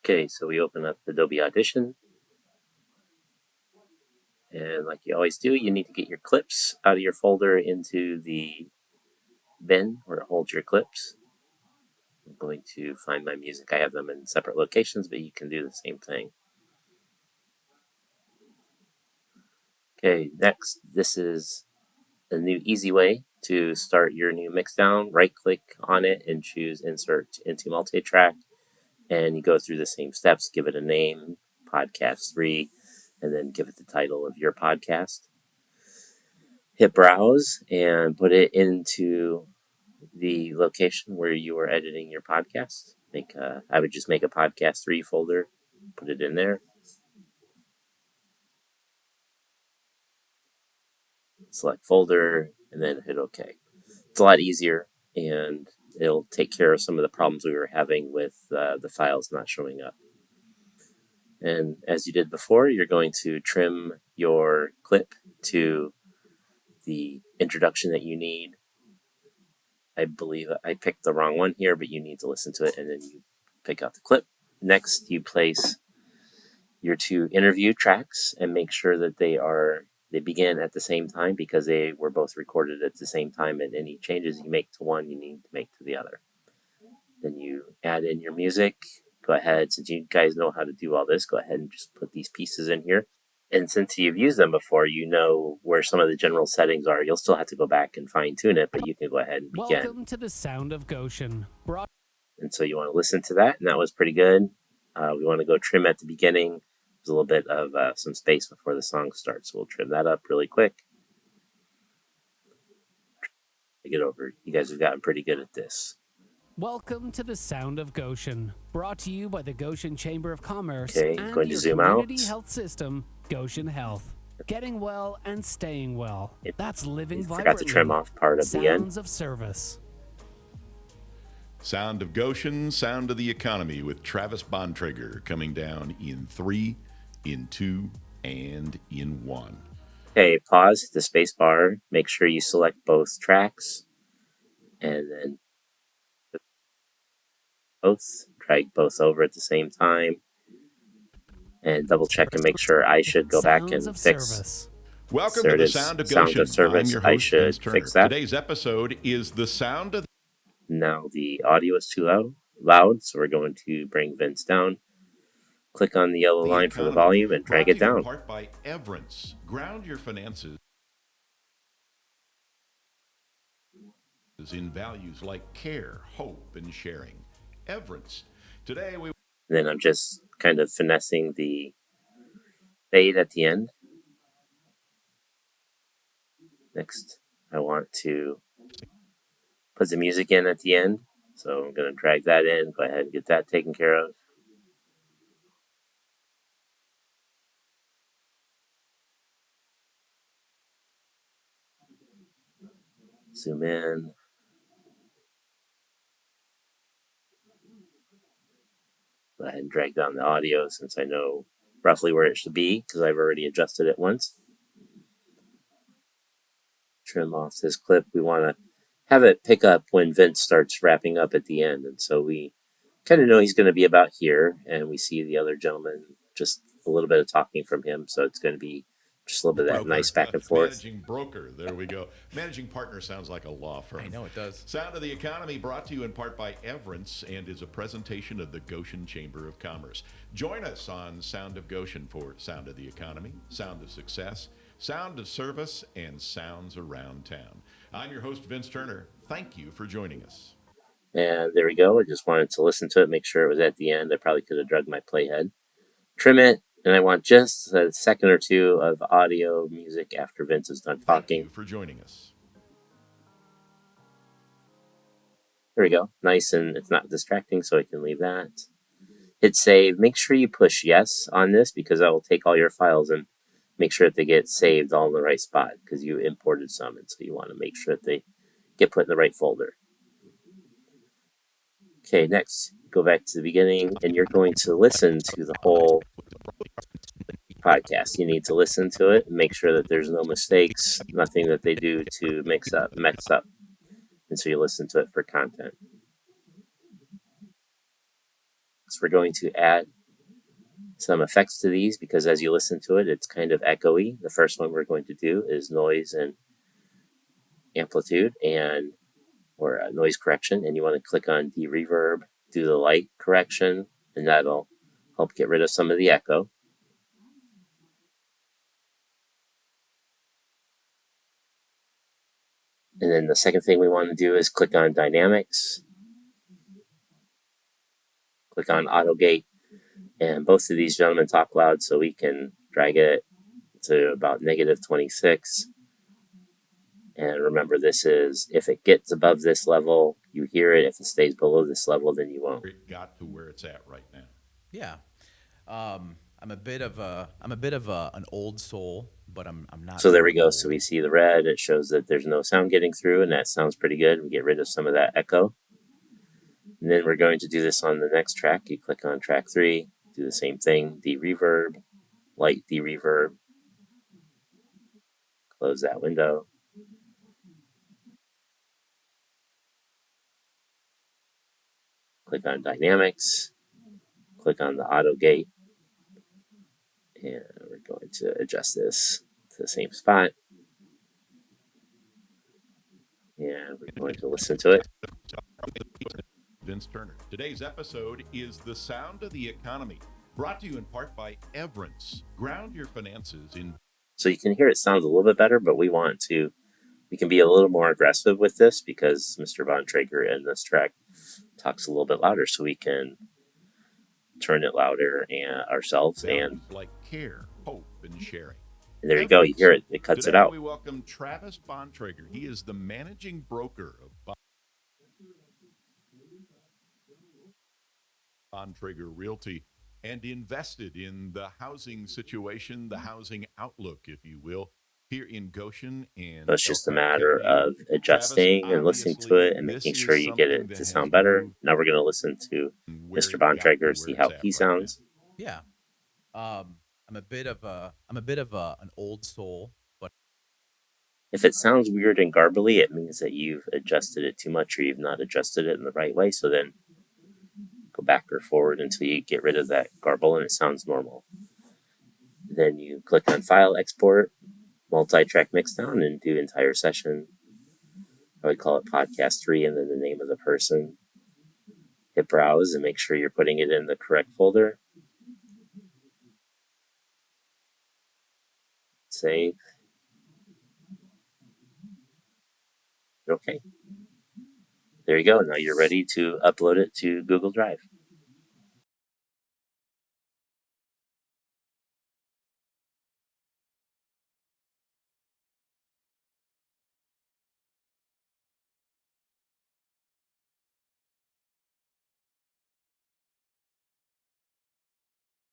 Okay, so we open up Adobe Audition. And like you always do, you need to get your clips out of your folder into the bin where it holds your clips. I'm going to find my music. I have them in separate locations, but you can do the same thing. Okay, next, this is a new easy way to start your new mixdown. Right click on it and choose Insert into Multitrack. And you go through the same steps, give it a name, Podcast 3, and then give it the title of your podcast. Hit Browse and put it into the location where you are editing your podcast. I would just make a Podcast 3 folder, put it in there. Select folder, and then hit OK. It's a lot easier, and it'll take care of some of the problems we were having with the files not showing up. And as you did before, you're going to trim your clip to the introduction that you need. I believe I picked the wrong one here, but you need to listen to it, and then you pick out the clip. Next, you place your two interview tracks and make sure that they begin at the same time, because they were both recorded at the same time, and any changes you make to one, you need to make to the other. Then you add in your music. Go ahead, since you guys know how to do all this, go ahead and just put these pieces in here. And since you've used them before, you know where some of the general settings are. You'll still have to go back and fine tune it, but you can go ahead and begin. Welcome to the Sound of Goshen. And so you want to listen to that, and that was pretty good. We want to go trim at the beginning. There's a little bit of some space before the song starts, so we'll trim that up really quick. Get over. You guys have gotten pretty good at this. Welcome to the Sound of Goshen, brought to you by the Goshen Chamber of Commerce and your zoom community out. Health system, Goshen Health. Getting well and staying well. That's living vibrantly. Forgot to trim off part of the end. Sounds of service. Sound of Goshen, Sound of the Economy with Travis Bontrager coming down in 3, in 2, and in 1. Okay, pause, hit the space bar, make sure you select both tracks, and then both, drag both over at the same time, and double check and make sure I should go back and fix. Service. Welcome to the Sound of Goshen. I'm your host, I should Vince Turner. fix that. Today's episode is the sound of... Now the audio is too loud, so we're going to bring Vince down. Click on the yellow line for the volume and drag it down. Part by Everence. Ground your finances in values like care, hope, and sharing. Everence. Today we... Then I'm just kind of finessing the fade at the end. Next, I want to put the music in at the end. So I'm going to drag that in. Go ahead and get that taken care of. Zoom in. Go ahead and drag down the audio since I know roughly where it should be because I've already adjusted it once. Trim off this clip. We want to have it pick up when Vince starts wrapping up at the end. And so we kind of know he's going to be about here. And we see the other gentleman, just a little bit of talking from him. So it's going to be just a little bit of that nice back and forth. Managing broker. There we go. Managing partner sounds like a law firm. I know it does. Sound of the Economy brought to you in part by Everence and is a presentation of the Goshen Chamber of Commerce. Join us on Sound of Goshen for Sound of the Economy, Sound of Success, Sound of Service, and Sounds Around Town. I'm your host, Vince Turner. Thank you for joining us. And there we go. I just wanted to listen to it, make sure it was at the end. I probably could have drugged my playhead. Trim it. And I want just a second or two of audio music after Vince is done talking. Thank you for joining us. There we go. Nice, and it's not distracting, so I can leave that. Hit save. Make sure you push yes on this because that will take all your files and make sure that they get saved all in the right spot because you imported some, and so you want to make sure that they get put in the right folder. Okay, next, go back to the beginning, and you're going to listen to the whole podcast. You need to listen to it and make sure that there's no mistakes, nothing that they do to mix up. And so you listen to it for content. Next, we're going to add some effects to these because as you listen to it, it's kind of echoey. The first one we're going to do is noise and amplitude or noise correction, and you want to click on DeReverb, do the light correction, and that'll help get rid of some of the echo. And then the second thing we want to do is click on Dynamics, click on Auto Gate, and both of these gentlemen talk loud, so we can drag it to about -26. And remember, this is, if it gets above this level, you hear it. If it stays below this level, then you won't. It got to where it's at right now. Yeah. I'm a bit of an old soul, but I'm not. So there we go. So we see the red. It shows that there's no sound getting through, and that sounds pretty good. We get rid of some of that echo. And then we're going to do this on the next track. You click on track 3, do the same thing, DeReverb, light DeReverb, close that window. Click on Dynamics, click on the Auto Gate, and we're going to adjust this to the same spot. And we're going to listen to it. Vince Turner. Today's episode is The Sound of the Economy, brought to you in part by Everence. Ground your finances in. So you can hear it sounds a little bit better, but we can be a little more aggressive with this because Mr. Von Traeger in this track talks a little bit louder, so we can turn it louder and ourselves. And like care, hope, and sharing. And there you go. You hear it. It cuts Today it out. We welcome Travis Bontrager. He is the managing broker of Bontrager Realty and invested in the housing situation, the housing outlook, if you will, here in Goshen. And so it's just a matter of adjusting and listening to it and making sure you get it to sound better. Now we're going to listen to Mr. Bontrager, see how he sounds. Yeah. I'm a bit of an old soul, but if it sounds weird and garbly, it means that you've adjusted it too much or you've not adjusted it in the right way. So then go back or forward until you get rid of that garble and it sounds normal. Then you click on File, Export, Multi-Track Mixdown, and do Entire Session. I would call it Podcast 3 and then the name of the person. Hit Browse and make sure you're putting it in the correct folder. Save. Okay. There you go. Now you're ready to upload it to Google Drive.